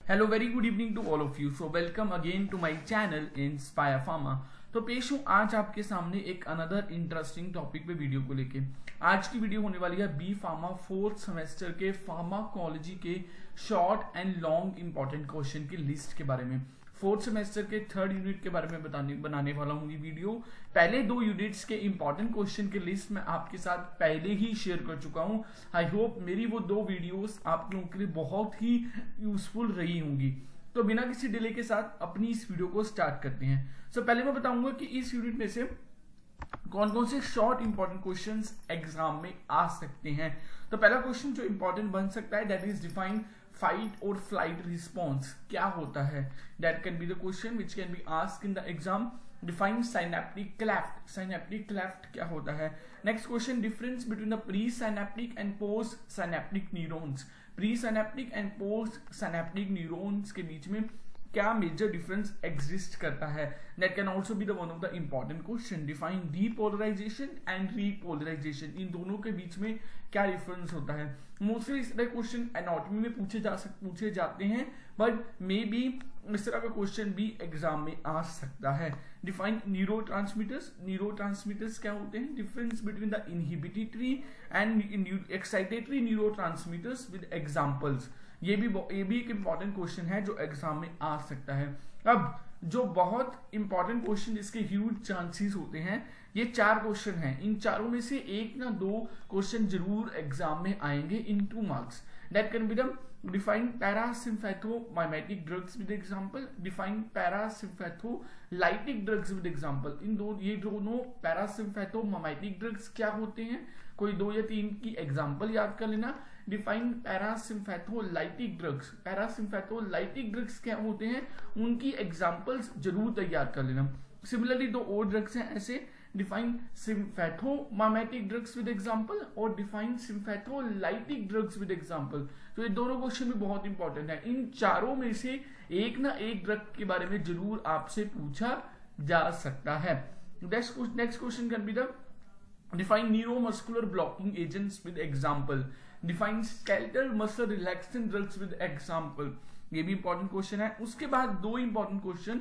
Hello very good evening to all of you. So welcome again to my channel Inspire Pharma. तो पेश हूं आज आपके सामने एक अनदर इंटरेस्टिंग टॉपिक पे वीडियो को लेके। आज की वीडियो होने वाली है बी फार्मा फोर्थ सेमेस्टर के फार्माकोलॉजी के short and long important question की लिस्ट के बारे में। फोर्थ सेमेस्टर के थर्ड यूनिट के बारे में बनाने वाला हूँ ये वीडियो। पहले दो यूनिट्स के इंपॉर्टेंट क्वेश्चन की लिस्ट मैं आपके साथ पहले ही शेयर कर चुका हूँ। आई होप मेरी वो दो वीडियोस आप लोगों के लिए बहुत ही यूजफुल रही होंगी। तो बिना किसी डिले के साथ अपनी इस वीडियो को स्टार्ट करते हैं। पहले मैं बताऊंगा कि इस यूनिट में से कौन कौन से शॉर्ट इंपॉर्टेंट क्वेश्चंस एग्जाम में आ सकते हैं। तो पहला क्वेश्चन जो इंपॉर्टेंट बन सकता है दैट इज डिफाइन फाइट और फ्लाइट रिस्पॉन्स क्या होता है। That can be the question which can be asked in the exam. Define synaptic cleft, synaptic cleft क्या होता है। Next question difference between the pre synaptic and post synaptic neurons. Pre synaptic and post synaptic neurons के बीच में क्या major difference exist करता है। That can also be the one of the important question. Define depolarisation and repolarisation, इन दोनों के बीच में क्या difference होता है। मोस्टली इस तरह क्वेश्चन एनाटॉमी में पूछे जाते हैं, बट मे बी इस तरह का क्वेश्चन भी एग्जाम में आ सकता है। डिफाइन न्यूरोट्रांसमीटर्स, न्यूरोट्रांसमीटर्स क्या होते हैं। Difference between the inhibitory and excitatory neurotransmitters with examples, ये भी एक इंपॉर्टेंट क्वेश्चन है जो एग्जाम में आ सकता है। अब जो बहुत इंपॉर्टेंट क्वेश्चन जिसके ह्यूज चांसेस होते हैं, ये चार क्वेश्चन हैं। इन चारों में से एक ना दो क्वेश्चन जरूर एग्जाम में आएंगे इन 2 marks. That can be the define parasympathomimetic drugs with example, define parasympatholytic drugs with example. ये दोनों पैरासिम्फेथोमाइमेटिक ड्रग्स क्या होते हैं, कोई 2 या 3 की एग्जांपल याद कर लेना। डिफाइन पैरासिम्फेथोलाइटिक ड्रग्स, पैरासिम्फेथोलाइटिक ड्रग्स क्या होते हैं, उनकी एग्जांपल्स जरूर तैयार कर लेना। सिमिलरली 2 और ड्रग्स हैं ऐसे, define sympathomimetic drugs with example और define sympatholytic drugs with example. तो ये दोनों क्वेश्चन भी बहुत इंपॉर्टेंट है। इन चारों में से एक ना एक ड्रग के बारे में जरूर आपसे पूछा जा सकता है। Next question can be the define neuromuscular blocking agents with example, define skeletal muscle relaxant drugs with example. ये भी इंपॉर्टेंट क्वेश्चन है। उसके बाद 2 इंपॉर्टेंट क्वेश्चन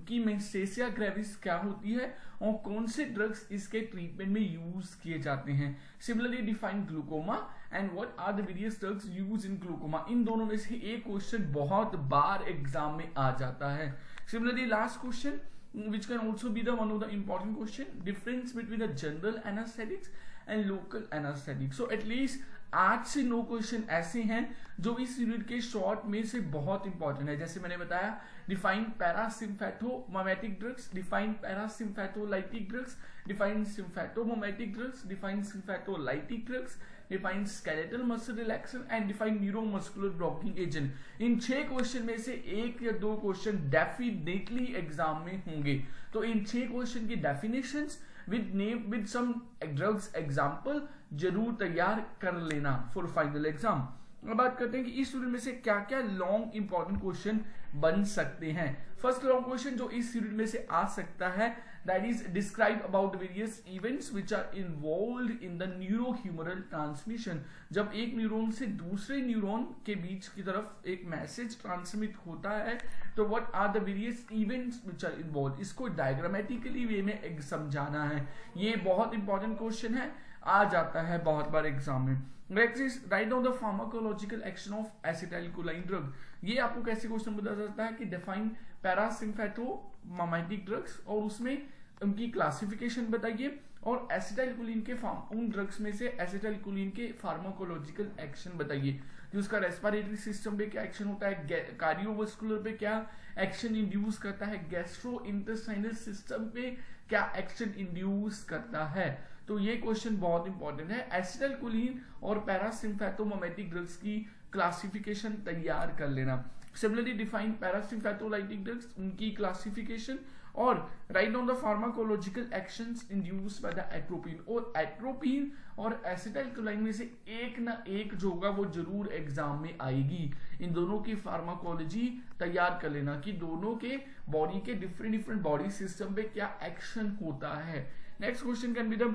की मेंसेसिया ग्रेविस क्या होती है और कौन से ड्रग्स इसके ट्रीटमेंट में यूज किए जाते हैं। Similarly define glaucoma and what are the various drugs use in glaucoma. इन दोनों में से एक क्वेश्चन बहुत बार एग्जाम में आ जाता है। Similarly last question which can also be the one of the important question, difference between the general anesthetics and local anesthetics. So at least 8 से 9 क्वेश्चन ऐसे हैं जो इस यूनिट के शॉर्ट में से बहुत इंपॉर्टेंट है। जैसे मैंने बताया, define parasympathomimetic drugs, define parasympatholytic drugs, define sympathomimetic drugs, define sympatholytic drugs, define skeletal muscle relaxation and define neuromuscular blocking agent. इन 6 क्वेश्चन में से 1 या 2 क्वेश्चन डेफिनेटली एग्जाम में होंगे। तो इन 6 क्वेश्चन की definitions with some drugs example जरूर तैयार कर लेना फॉर फाइनल एग्जाम। अब बात करते हैं कि इस यूनिट में से क्या क्या लॉन्ग इंपॉर्टेंट क्वेश्चन बन सकते हैं। फर्स्ट लॉन्ग क्वेश्चन जो इस यूनिट में से आ सकता है that is describe about various events which are involved in the neurohumoral transmission. जब एक न्यूरॉन से दूसरे न्यूरॉन के बीच की तरफ एक मैसेज ट्रांसमिट होता है, तो what are the various events which are involved, इसको डायग्रामेटिकली वे में समझाना है। ये बहुत इंपॉर्टेंट क्वेश्चन है, आ जाता है बहुत बार एग्जाम में। Next is write down the pharmacological action of acetylcholine drug. ये आपको कैसे क्वेश्चन बता सकता है कि डिफाइन पैरासिम्फेथोमाइमेटिक ड्रग्स और उसमें उनकी क्लासिफिकेशन बताइए, और एसिटाइलकोलिन के उन ड्रग्स में से एसिटाइलकोलिन के फार्माकोलॉजिकल एक्शन बताइए, जो उसका रेस्पिरेटरी सिस्टम पे क्या एक्शन होता है, कार्डियोवास्कुलर पे क्या एक्शन इंड्यूस करता है, गैस्ट्रो इंटेस्टाइनल सिस्टम पे क्या एक्शन इंड्यूस करता है। तो ये क्वेश्चन बहुत इंपॉर्टेंट है। एसिटाइलकोलिन और पैरासिम्फेथोमाइमेटिक ड्रग्स की क्लासिफिकेशन तैयार कर लेना। सिमिलरली डिफाइन पैरासिम्फेथोलाइटिक ड्रग्स, उनकी क्लासिफिकेशन, और write down the pharmacological actions induced by the atropine. और एट्रोपिन और एसिटाइलकोलाइन में से एक ना एक जो होगा वो जरूर एग्जाम में आएगी। इन दोनों की फार्माकोलॉजी तैयार कर लेना कि दोनों के बॉडी के डिफरेंट बॉडी सिस्टम पे क्या एक्शन होता है। Next question can be the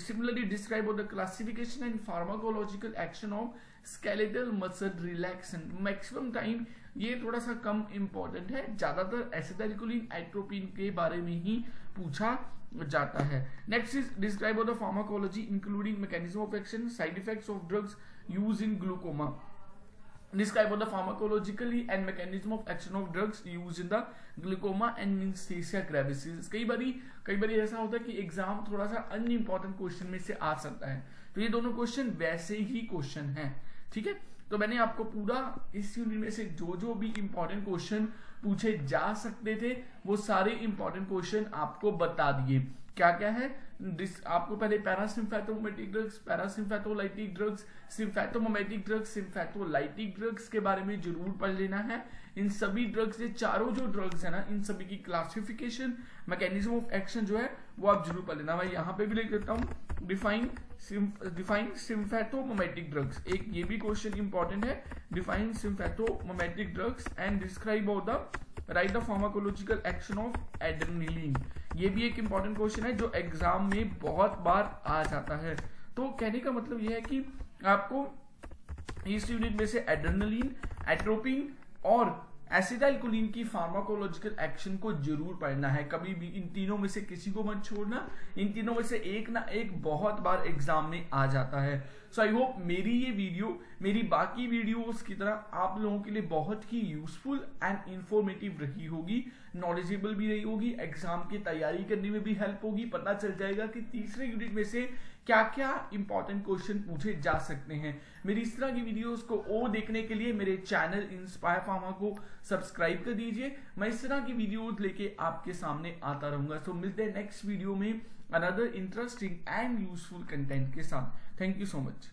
similarly describe the classification and pharmacological action of skeletal muscle relaxation. Maximum time ये थोड़ा सा कम इंपॉर्टेंट है, ज्यादातर एसिटाइलकोलिन एट्रोपिन के बारे में ही पूछा जाता है। Next is describe the pharmacology including mechanism of action, side effects of drugs use in glaucoma. Describe the pharmacologically and mechanism of action of drugs used in the glaucoma and myasthenia gravis। कई बारी ऐसा होता है कि exam थोड़ा सा unimportant question में से आ सकता है, तो ये दोनों क्वेश्चन वैसे ही क्वेश्चन हैं, ठीक है। तो मैंने आपको पूरा इस यूनिट में से जो भी इंपॉर्टेंट क्वेश्चन पूछे जा सकते थे वो सारे इंपॉर्टेंट क्वेश्चन आपको बता दिए। क्या क्या है, आपको पहले parasympathomimetic drugs, parasympatholytic drugs, sympathomimetic drugs, sympatholytic drugs के बारे में जरूर पढ़ लेना है। इन सभी ड्रग्स, ये चारों जो ड्रग्स है ना, इन सभी की क्लासिफिकेशन, मैकेनिज्म ऑफ एक्शन जो है वो आप जरूर पढ़ लेना। मैं यहाँ पे भी लिख देता हूँ, डिफाइन सिम्पैथोमिमेटिक ड्रग्स, एक ये भी क्वेश्चन इंपॉर्टेंट है। Define sympathomimetic drugs and describe out the right the pharmacological action of adrenaline, ये भी एक इंपॉर्टेंट क्वेश्चन है जो एग्जाम में बहुत बार आ जाता है। तो कहने का मतलब यह है कि आपको इस यूनिट में से एड्रेनलिन, एट्रोपिन और एसिटाइलकोलिन की फार्माकोलॉजिकल एक्शन को जरूर पढ़ना है। कभी भी इन तीनों में से किसी को मत छोड़ना, इन तीनों में से एक ना एक बहुत बार एग्जाम में आ जाता है। सो आई होप मेरी ये वीडियो मेरी बाकी वीडियोस की तरह आप लोगों के लिए बहुत ही यूजफुल एंड इंफॉर्मेटिव रही होगी, नॉलेजेबल भी रही होगी, एग्जाम की तैयारी करने में भी हेल्प होगी। पता चल जाएगा कि तीसरे यूनिट में से क्या क्या इंपॉर्टेंट क्वेश्चन पूछे जा सकते हैं। मेरी इस तरह की वीडियोस को और देखने के लिए मेरे चैनल इंस्पायर फार्मा को सब्सक्राइब कर दीजिए। मैं इस तरह की वीडियोस लेके आपके सामने आता रहूंगा। तो मिलते हैं नेक्स्ट वीडियो में another interesting and useful content के साथ। Thank you so much.